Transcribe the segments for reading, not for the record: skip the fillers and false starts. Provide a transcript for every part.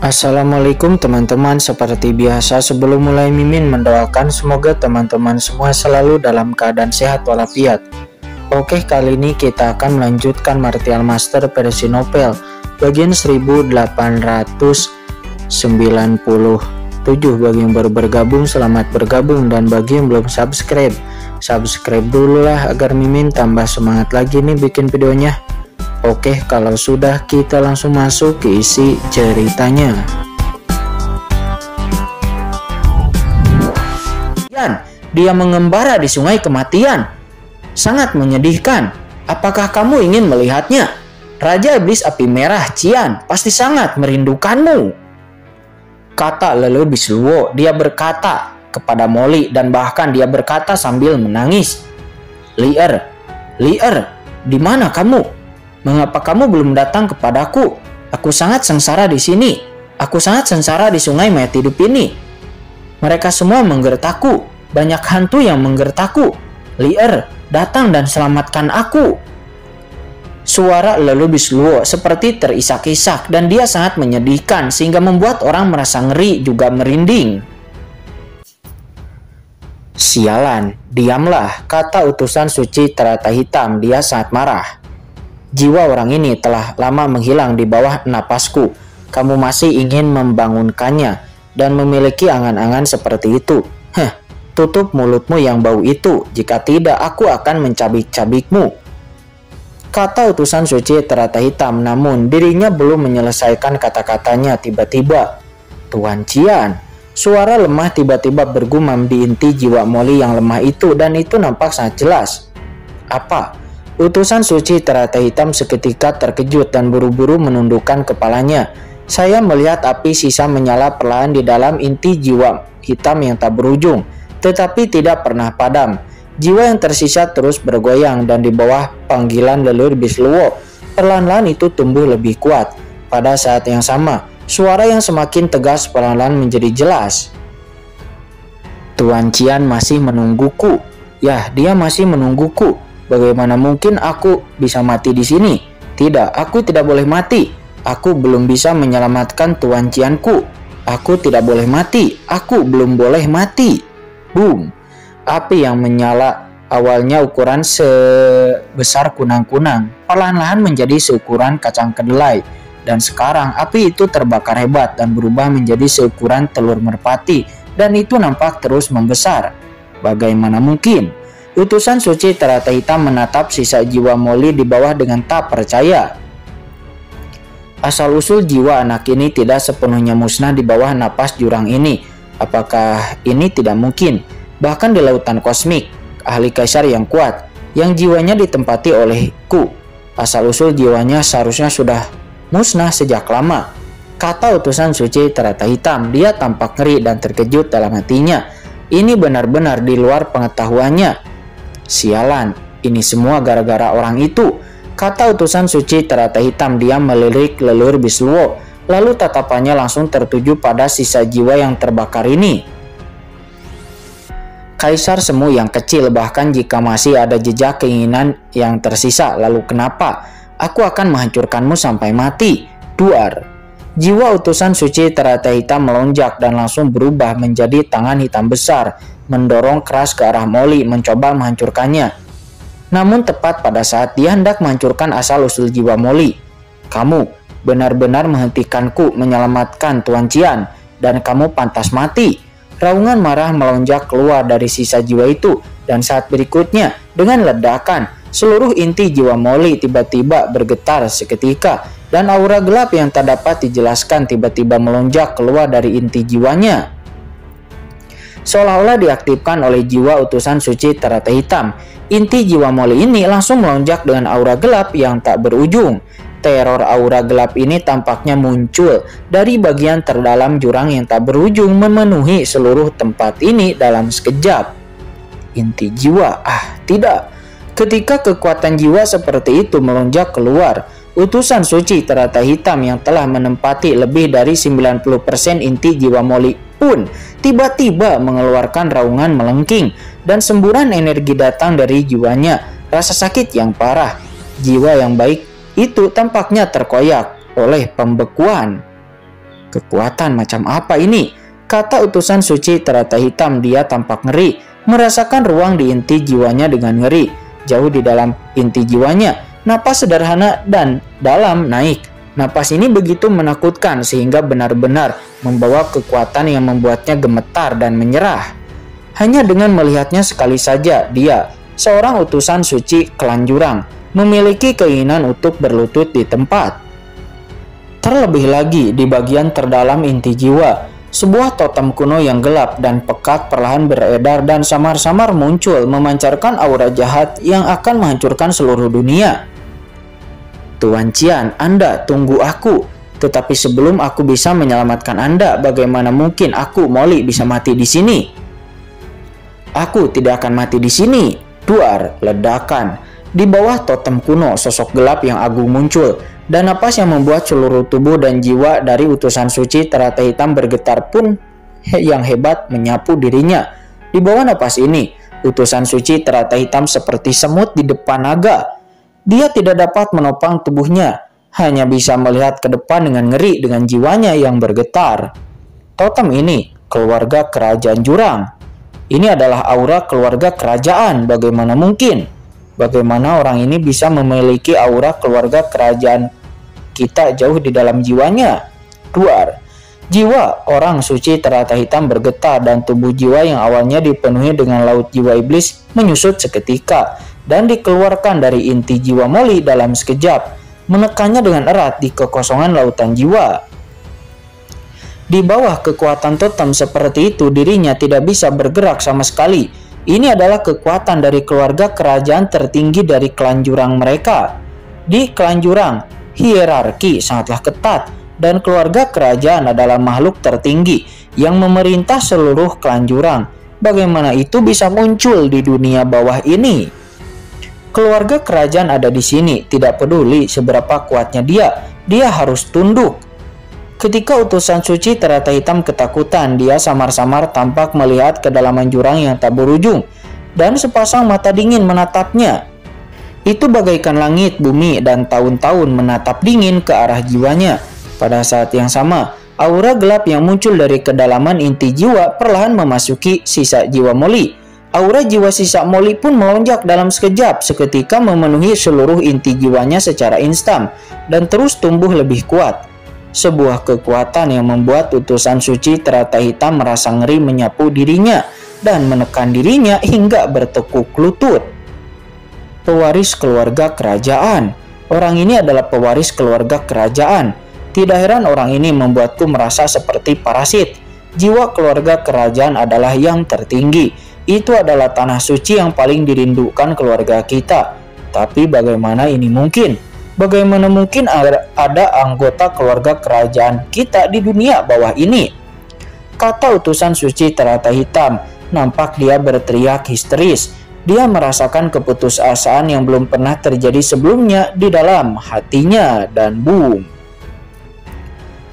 Assalamualaikum teman-teman, seperti biasa sebelum mulai Mimin mendoakan semoga teman-teman semua selalu dalam keadaan sehat walafiat. Oke, kali ini kita akan melanjutkan Martial Master versi novel bagian 1897. Bagi yang baru bergabung, selamat bergabung, dan bagi yang belum subscribe dulu lah agar Mimin tambah semangat lagi nih bikin videonya. Oke, kalau sudah kita langsung masuk ke isi ceritanya. Dia mengembara di sungai kematian. Sangat menyedihkan. Apakah kamu ingin melihatnya? Raja Iblis Api Merah Cian pasti sangat merindukanmu, kata Lele Bisluwo. Dia berkata kepada Molly, dan bahkan dia berkata sambil menangis. Lier, di mana kamu? Mengapa kamu belum datang kepadaku? Aku sangat sengsara di sini. Aku sangat sengsara di sungai mayat hidup ini. Mereka semua menggertakku. Banyak hantu yang menggertakku. Lier, datang dan selamatkan aku. Suara Lele Bisluwo seperti terisak-isak dan dia sangat menyedihkan sehingga membuat orang merasa ngeri juga merinding. Sialan, diamlah, kata utusan suci Terata Hitam. Dia sangat marah. Jiwa orang ini telah lama menghilang di bawah napasku. Kamu masih ingin membangunkannya dan memiliki angan-angan seperti itu. Tutup mulutmu yang bau itu. Jika tidak, aku akan mencabik-cabikmu, kata utusan suci Terata Hitam. Namun dirinya belum menyelesaikan kata-katanya. Tiba-tiba, Tuan Cian, suara lemah tiba-tiba bergumam di inti jiwa Molly yang lemah itu, dan itu nampak sangat jelas. Apa? Utusan suci Terata Hitam seketika terkejut dan buru-buru menundukkan kepalanya. Saya melihat api sisa menyala perlahan di dalam inti jiwa hitam yang tak berujung, tetapi tidak pernah padam. Jiwa yang tersisa terus bergoyang, dan di bawah panggilan Lele Bisluwo, perlahan-lahan itu tumbuh lebih kuat. Pada saat yang sama, suara yang semakin tegas perlahan-lahan menjadi jelas. Tuan Cian masih menungguku. Ya, dia masih menungguku. Bagaimana mungkin aku bisa mati di sini? Tidak, aku tidak boleh mati. Aku belum bisa menyelamatkan Tuan Cianku. Aku tidak boleh mati. Aku belum boleh mati. Boom! Api yang menyala awalnya ukuran sebesar kunang-kunang perlahan-lahan menjadi seukuran kacang kedelai. Dan sekarang api itu terbakar hebat dan berubah menjadi seukuran telur merpati. Dan itu nampak terus membesar. Bagaimana mungkin? Utusan suci Terata Hitam menatap sisa jiwa Molly di bawah dengan tak percaya. Asal-usul jiwa anak ini tidak sepenuhnya musnah di bawah napas jurang ini. Apakah ini tidak mungkin? Bahkan di lautan kosmik, ahli kaisar yang kuat, yang jiwanya ditempati olehku, asal-usul jiwanya seharusnya sudah musnah sejak lama, kata utusan suci Terata Hitam. Dia tampak ngeri dan terkejut dalam hatinya. Ini benar-benar di luar pengetahuannya. Sialan, ini semua gara-gara orang itu, kata utusan suci Terata Hitam. Dia melirik Lele Bisluwo, lalu tatapannya langsung tertuju pada sisa jiwa yang terbakar ini. Kaisar semu yang kecil, bahkan jika masih ada jejak keinginan yang tersisa, lalu kenapa? Aku akan menghancurkanmu sampai mati. Duar. Jiwa utusan suci Terata Hitam melonjak dan langsung berubah menjadi tangan hitam besar, mendorong keras ke arah Molly, mencoba menghancurkannya. Namun tepat pada saat dia hendak menghancurkan asal-usul jiwa Molly, kamu benar-benar menghentikanku menyelamatkan Tuan Cian, dan kamu pantas mati. Raungan marah melonjak keluar dari sisa jiwa itu, dan saat berikutnya dengan ledakan, seluruh inti jiwa Molly tiba-tiba bergetar seketika, dan aura gelap yang tak dapat dijelaskan tiba-tiba melonjak keluar dari inti jiwanya. Seolah-olah diaktifkan oleh jiwa utusan suci Terata Hitam, inti jiwa Molly ini langsung melonjak dengan aura gelap yang tak berujung. Teror aura gelap ini tampaknya muncul dari bagian terdalam jurang yang tak berujung, memenuhi seluruh tempat ini dalam sekejap. Inti jiwa, tidak. Ketika kekuatan jiwa seperti itu melonjak keluar, utusan suci Terata Hitam yang telah menempati lebih dari 90% inti jiwa Molly pun tiba-tiba mengeluarkan raungan melengking, dan semburan energi datang dari jiwanya. Rasa sakit yang parah. Jiwa yang baik itu tampaknya terkoyak oleh pembekuan. Kekuatan macam apa ini? Kata utusan suci teratai hitam. Dia tampak ngeri, merasakan ruang di inti jiwanya dengan ngeri. Jauh di dalam inti jiwanya, napas sederhana dan dalam naik. Napas ini begitu menakutkan sehingga benar-benar membawa kekuatan yang membuatnya gemetar dan menyerah. Hanya dengan melihatnya sekali saja, dia, seorang utusan suci klan Jurang, memiliki keinginan untuk berlutut di tempat. Terlebih lagi di bagian terdalam inti jiwa, sebuah totem kuno yang gelap dan pekat perlahan beredar dan samar-samar muncul memancarkan aura jahat yang akan menghancurkan seluruh dunia. Tuan Qian, Anda tunggu aku. Tetapi sebelum aku bisa menyelamatkan Anda, bagaimana mungkin aku, Molly, bisa mati di sini? Aku tidak akan mati di sini. Duar, ledakan. Di bawah totem kuno, sosok gelap yang agung muncul, dan napas yang membuat seluruh tubuh dan jiwa dari utusan suci teratai hitam bergetar pun yang hebat menyapu dirinya. Di bawah napas ini, utusan suci teratai hitam seperti semut di depan naga. Dia tidak dapat menopang tubuhnya, hanya bisa melihat ke depan dengan ngeri dengan jiwanya yang bergetar. Totem ini, keluarga kerajaan Jurang. Ini adalah aura keluarga kerajaan. Bagaimana mungkin? Bagaimana orang ini bisa memiliki aura keluarga kerajaan kita jauh di dalam jiwanya? Duar. Jiwa orang suci teratai hitam bergetar dan tubuh jiwa yang awalnya dipenuhi dengan laut jiwa iblis menyusut seketika dan dikeluarkan dari inti jiwa Molly dalam sekejap, menekannya dengan erat di kekosongan lautan jiwa. Di bawah kekuatan totem seperti itu, dirinya tidak bisa bergerak sama sekali. Ini adalah kekuatan dari keluarga kerajaan tertinggi dari klan Jurang mereka. Di klan Jurang, hierarki sangatlah ketat, dan keluarga kerajaan adalah makhluk tertinggi yang memerintah seluruh klan Jurang. Bagaimana itu bisa muncul di dunia bawah ini? Keluarga kerajaan ada di sini, tidak peduli seberapa kuatnya dia harus tunduk. Ketika utusan suci teratai hitam ketakutan, dia samar-samar tampak melihat kedalaman jurang yang tak berujung, dan sepasang mata dingin menatapnya. Itu bagaikan langit, bumi, dan tahun-tahun menatap dingin ke arah jiwanya. Pada saat yang sama, aura gelap yang muncul dari kedalaman inti jiwa perlahan memasuki sisa jiwa Molly. Aura jiwa sisa Molly pun melonjak dalam sekejap, seketika memenuhi seluruh inti jiwanya secara instan, dan terus tumbuh lebih kuat. Sebuah kekuatan yang membuat utusan suci teratai hitam merasa ngeri menyapu dirinya dan menekan dirinya hingga bertekuk lutut. Pewaris keluarga kerajaan. Orang ini adalah pewaris keluarga kerajaan. Tidak heran orang ini membuatku merasa seperti parasit. Jiwa keluarga kerajaan adalah yang tertinggi. Itu adalah tanah suci yang paling dirindukan keluarga kita. Tapi bagaimana ini mungkin? Bagaimana mungkin ada anggota keluarga kerajaan kita di dunia bawah ini? Kata utusan suci teratai hitam. Nampak dia berteriak histeris. Dia merasakan keputusasaan yang belum pernah terjadi sebelumnya di dalam hatinya dan boom.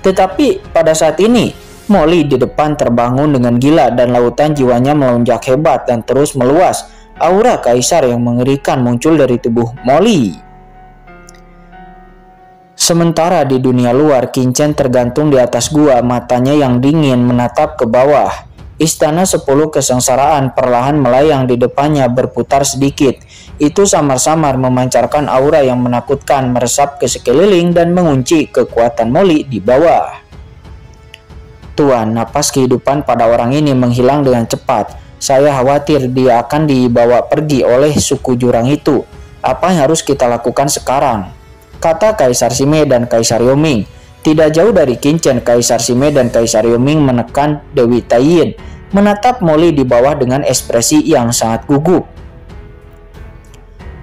Tetapi pada saat ini, Molly di depan terbangun dengan gila dan lautan jiwanya melonjak hebat dan terus meluas. Aura kaisar yang mengerikan muncul dari tubuh Molly. Sementara di dunia luar, Qin tergantung di atas gua, matanya yang dingin menatap ke bawah. Istana 10 kesengsaraan perlahan melayang di depannya berputar sedikit. Itu samar-samar memancarkan aura yang menakutkan meresap ke sekeliling dan mengunci kekuatan Molly di bawah. Tuan, napas kehidupan pada orang ini menghilang dengan cepat. Saya khawatir dia akan dibawa pergi oleh suku Jurang itu. Apa yang harus kita lakukan sekarang? Kata Kaisar Sime dan Kaisar Yoming. Tidak jauh dari Qin, Kaisar Sime dan Kaisar Yoming menekan Dewi Taiyin, menatap Molly di bawah dengan ekspresi yang sangat gugup.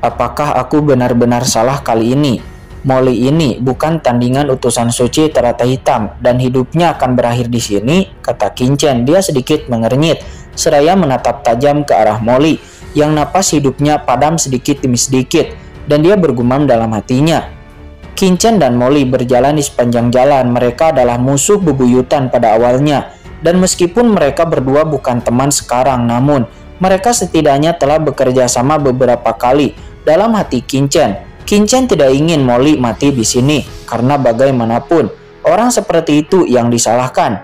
Apakah aku benar-benar salah kali ini? Molly ini bukan tandingan utusan suci teratai hitam dan hidupnya akan berakhir di sini, kata Qin. Dia sedikit mengernyit, seraya menatap tajam ke arah Molly yang napas hidupnya padam sedikit demi sedikit, dan dia bergumam dalam hatinya. Qin dan Molly berjalan di sepanjang jalan. Mereka adalah musuh bebuyutan pada awalnya, dan meskipun mereka berdua bukan teman sekarang, namun mereka setidaknya telah bekerja sama beberapa kali. Dalam hati Qin tidak ingin Molly mati di sini, karena bagaimanapun Orang seperti itu yang disalahkan.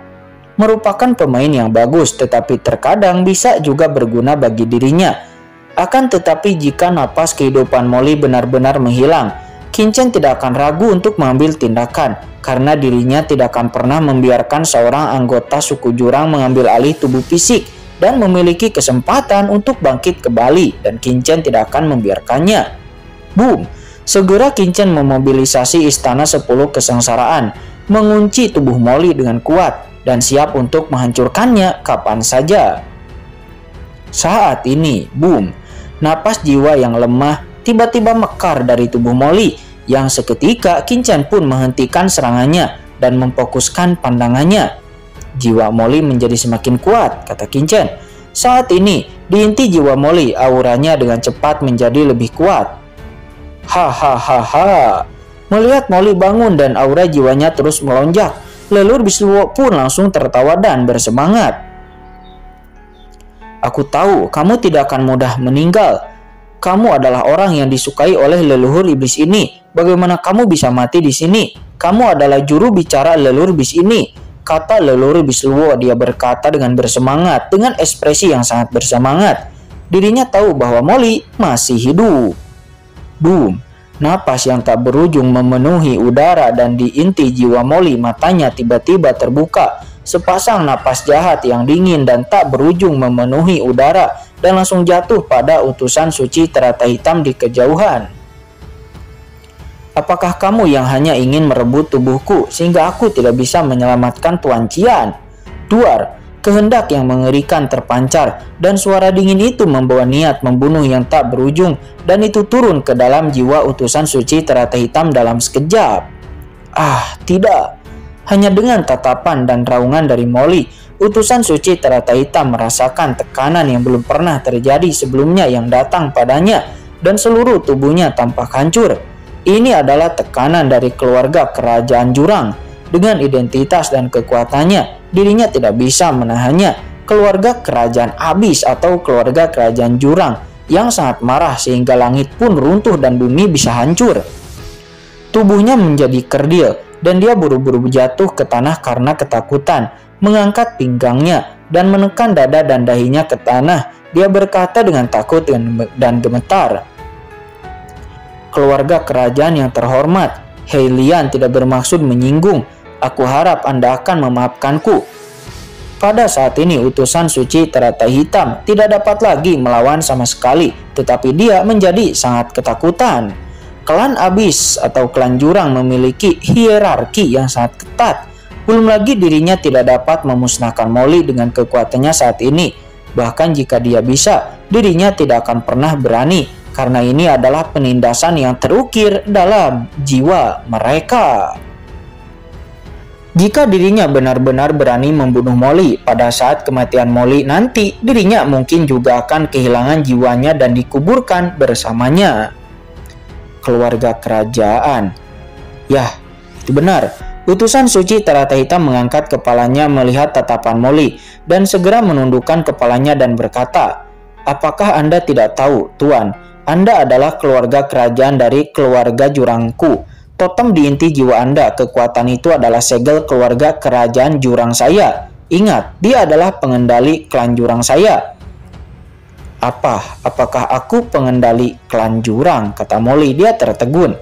Merupakan pemain yang bagus, tetapi terkadang bisa juga berguna bagi dirinya. Akan tetapi jika napas kehidupan Molly benar-benar menghilang, Qingchen tidak akan ragu untuk mengambil tindakan, karena dirinya tidak akan pernah membiarkan seorang anggota suku jurang mengambil alih tubuh fisik dan memiliki kesempatan untuk bangkit kembali, dan Qingchen tidak akan membiarkannya. Boom! Segera Qingchen memobilisasi Istana 10 Kesengsaraan, mengunci tubuh Molly dengan kuat, dan siap untuk menghancurkannya kapan saja. Saat ini, boom! Napas jiwa yang lemah tiba-tiba mekar dari tubuh Molly, yang seketika Qingchen pun menghentikan serangannya dan memfokuskan pandangannya. Jiwa Molly menjadi semakin kuat, kata Qingchen. Saat ini, di inti jiwa Molly, auranya dengan cepat menjadi lebih kuat. Hahaha. Melihat Molly bangun dan aura jiwanya terus melonjak, Leluhur Bisluwo pun langsung tertawa dan bersemangat. Aku tahu kamu tidak akan mudah meninggal. Kamu adalah orang yang disukai oleh leluhur iblis ini. Bagaimana kamu bisa mati di sini? Kamu adalah juru bicara leluhur iblis ini, kata leluhur Bisluwo. Dia berkata dengan bersemangat, dengan ekspresi yang sangat bersemangat. Dirinya tahu bahwa Molly masih hidup. Boom! Napas yang tak berujung memenuhi udara, dan di inti jiwa Molly matanya tiba-tiba terbuka. Sepasang napas jahat yang dingin dan tak berujung memenuhi udara dan langsung jatuh pada utusan suci teratai hitam di kejauhan. Apakah kamu yang hanya ingin merebut tubuhku sehingga aku tidak bisa menyelamatkan Tuan Qian? Duar, kehendak yang mengerikan terpancar, dan suara dingin itu membawa niat membunuh yang tak berujung, dan itu turun ke dalam jiwa utusan suci teratai hitam dalam sekejap. Ah, tidak. Hanya dengan tatapan dan raungan dari Molly, utusan suci teratai hitam merasakan tekanan yang belum pernah terjadi sebelumnya yang datang padanya, dan seluruh tubuhnya tampak hancur. Ini adalah tekanan dari keluarga kerajaan jurang. Dengan identitas dan kekuatannya, dirinya tidak bisa menahannya. Keluarga kerajaan abis atau keluarga kerajaan jurang yang sangat marah sehingga langit pun runtuh dan bumi bisa hancur. Tubuhnya menjadi kerdil dan dia buru-buru jatuh ke tanah karena ketakutan. Mengangkat pinggangnya dan menekan dada dan dahinya ke tanah, dia berkata dengan takut dan gemetar. Keluarga kerajaan yang terhormat, Hei Lian tidak bermaksud menyinggung. Aku harap Anda akan memaafkanku. Pada saat ini utusan suci teratai hitam tidak dapat lagi melawan sama sekali, tetapi dia menjadi sangat ketakutan. Klan abis atau klan jurang memiliki hierarki yang sangat ketat. Belum lagi dirinya tidak dapat memusnahkan Molly dengan kekuatannya saat ini. Bahkan jika dia bisa, dirinya tidak akan pernah berani, karena ini adalah penindasan yang terukir dalam jiwa mereka. Jika dirinya benar-benar berani membunuh Molly pada saat kematian Molly nanti, dirinya mungkin juga akan kehilangan jiwanya dan dikuburkan bersamanya. Keluarga kerajaan. Yah, itu benar. Utusan suci teratai hitam mengangkat kepalanya melihat tatapan Molly dan segera menundukkan kepalanya dan berkata, apakah Anda tidak tahu, Tuan? Anda adalah keluarga kerajaan dari keluarga jurangku. Totem di inti jiwa Anda, kekuatan itu adalah segel keluarga kerajaan jurang saya. Ingat, dia adalah pengendali klan jurang saya. Apakah aku pengendali klan jurang? Kata Molly, dia tertegun.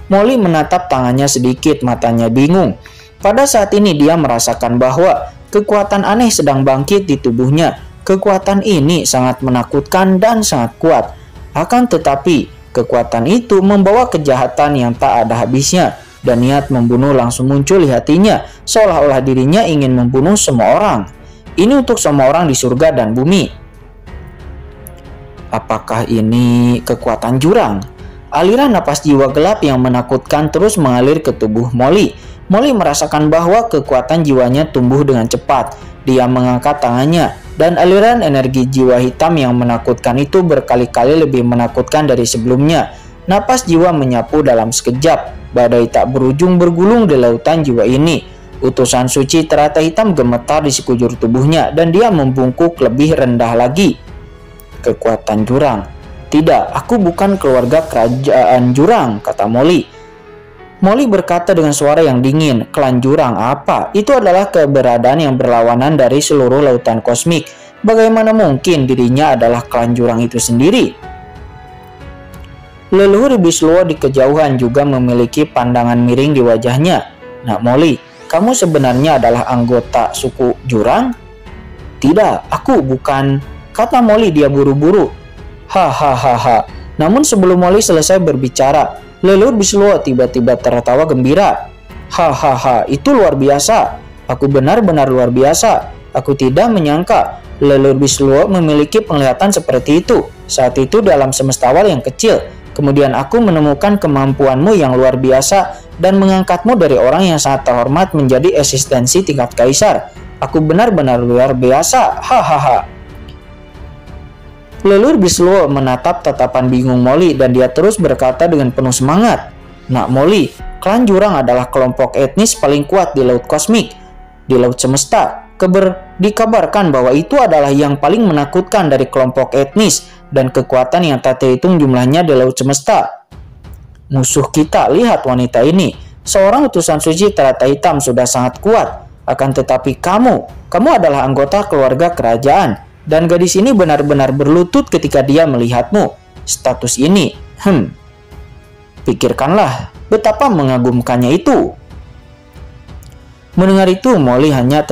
Molly menatap tangannya sedikit, matanya bingung. Pada saat ini dia merasakan bahwa kekuatan aneh sedang bangkit di tubuhnya. Kekuatan ini sangat menakutkan dan sangat kuat. Akan tetapi, kekuatan itu membawa kejahatan yang tak ada habisnya, dan niat membunuh langsung muncul di hatinya, seolah-olah dirinya ingin membunuh semua orang. Ini untuk semua orang di surga dan bumi. Apakah ini kekuatan jurang? Aliran napas jiwa gelap yang menakutkan terus mengalir ke tubuh Molly. Molly merasakan bahwa kekuatan jiwanya tumbuh dengan cepat. Dia mengangkat tangannya, dan aliran energi jiwa hitam yang menakutkan itu berkali-kali lebih menakutkan dari sebelumnya. Napas jiwa menyapu dalam sekejap. Badai tak berujung bergulung di lautan jiwa ini. Utusan suci teratai hitam gemetar di sekujur tubuhnya, dan dia membungkuk lebih rendah lagi. Kekuatan jurang. Tidak, aku bukan keluarga kerajaan jurang, kata Molly. Molly berkata dengan suara yang dingin, "Klan jurang apa? Itu adalah keberadaan yang berlawanan dari seluruh lautan kosmik. Bagaimana mungkin dirinya adalah klan jurang itu sendiri?" Leluhur iblis luo di kejauhan juga memiliki pandangan miring di wajahnya. "Nak Molly, kamu sebenarnya adalah anggota suku jurang?" "Tidak, aku bukan," kata Molly dia buru-buru. Hahaha. Namun sebelum Molly selesai berbicara, leluhur iblis luo tiba-tiba tertawa gembira. "Hahaha, itu luar biasa. Aku benar-benar luar biasa. Aku tidak menyangka leluhur iblis luo memiliki penglihatan seperti itu. Saat itu dalam semesta awal yang kecil, kemudian aku menemukan kemampuanmu yang luar biasa dan mengangkatmu dari orang yang sangat terhormat menjadi eksistensi tingkat kaisar. Aku benar-benar luar biasa. Hahaha." Leluhur iblis luo menatap tatapan bingung Molly dan dia terus berkata dengan penuh semangat, "Nak Molly, klan jurang adalah kelompok etnis paling kuat di laut kosmik, di laut semesta. Dikabarkan bahwa itu adalah yang paling menakutkan dari kelompok etnis dan kekuatan yang tak terhitung jumlahnya di laut semesta. Musuh kita, lihat wanita ini. Seorang utusan suci teratai hitam sudah sangat kuat. Akan tetapi kamu adalah anggota keluarga kerajaan. Dan gadis ini benar-benar berlutut ketika dia melihatmu. Status ini, pikirkanlah betapa mengagumkannya itu." Mendengar itu, Molly hanya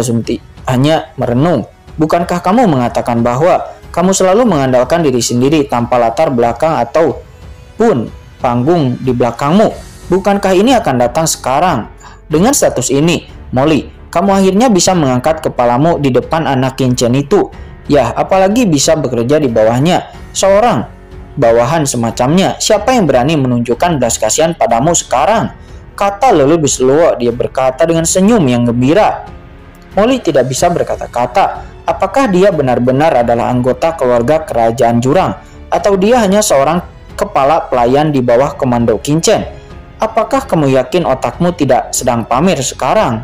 merenung. "Bukankah kamu mengatakan bahwa kamu selalu mengandalkan diri sendiri tanpa latar belakang ataupun panggung di belakangmu? Bukankah ini akan datang sekarang? Dengan status ini, Molly, kamu akhirnya bisa mengangkat kepalamu di depan anak Qin Chen itu. Ya, apalagi bisa bekerja di bawahnya. Seorang bawahan semacamnya. Siapa yang berani menunjukkan belas kasihan padamu sekarang?" kata leluhur iblis luo. Dia berkata dengan senyum yang gembira. Molly tidak bisa berkata-kata. Apakah dia benar-benar adalah anggota keluarga kerajaan jurang? Atau dia hanya seorang kepala pelayan di bawah komando Qin Chen? Apakah kamu yakin otakmu tidak sedang pamer sekarang?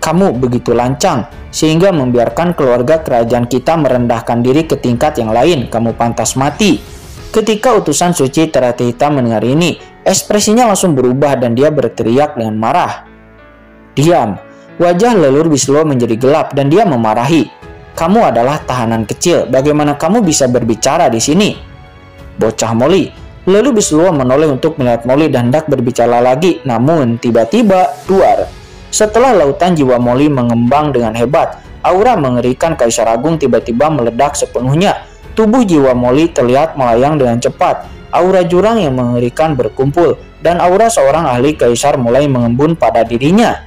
Kamu begitu lancang, sehingga membiarkan keluarga kerajaan kita merendahkan diri ke tingkat yang lain. Kamu pantas mati. Ketika utusan suci teratai hitam mendengar ini, ekspresinya langsung berubah dan dia berteriak dengan marah. "Diam!" Wajah leluhur iblis luo menjadi gelap dan dia memarahi. "Kamu adalah tahanan kecil. Bagaimana kamu bisa berbicara di sini?" "Bocah Molly." Leluhur iblis luo menoleh untuk melihat Molly dan hendak berbicara lagi. Namun tiba-tiba, duar. Setelah lautan jiwa Molly mengembang dengan hebat, aura mengerikan Kaisar Agung tiba-tiba meledak sepenuhnya. Tubuh jiwa Molly terlihat melayang dengan cepat. Aura jurang yang mengerikan berkumpul, dan aura seorang ahli kaisar mulai mengembun pada dirinya.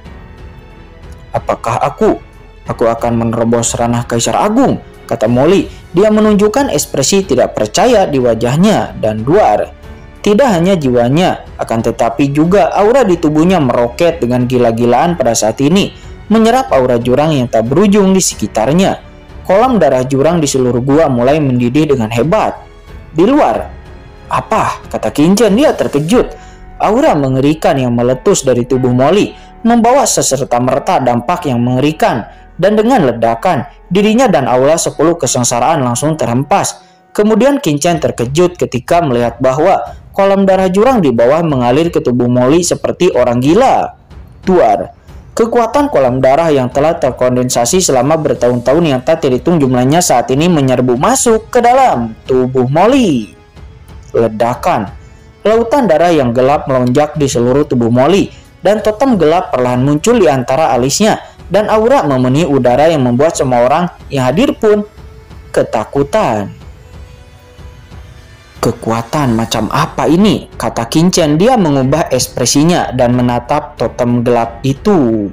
"Apakah aku akan menerobos ranah Kaisar Agung?" kata Molly. Dia menunjukkan ekspresi tidak percaya di wajahnya dan duar. Tidak hanya jiwanya, akan tetapi juga aura di tubuhnya meroket dengan gila-gilaan pada saat ini, menyerap aura jurang yang tak berujung di sekitarnya. Kolam darah jurang di seluruh gua mulai mendidih dengan hebat. Di luar, "Apa?" kata Qin Chen. Dia terkejut. Aura mengerikan yang meletus dari tubuh Molly membawa seserta-merta dampak yang mengerikan, dan dengan ledakan, dirinya dan aura 10 kesengsaraan langsung terhempas. Kemudian Qin Chen terkejut ketika melihat bahwa kolam darah jurang di bawah mengalir ke tubuh Molly seperti orang gila. Duar. Kekuatan kolam darah yang telah terkondensasi selama bertahun-tahun yang tak terhitung jumlahnya saat ini menyerbu masuk ke dalam tubuh Molly. Ledakan. Lautan darah yang gelap melonjak di seluruh tubuh Molly, dan totem gelap perlahan muncul di antara alisnya, dan aura memenuhi udara yang membuat semua orang yang hadir pun ketakutan. "Kekuatan macam apa ini?" kata Qin Chen. Dia mengubah ekspresinya dan menatap totem gelap itu.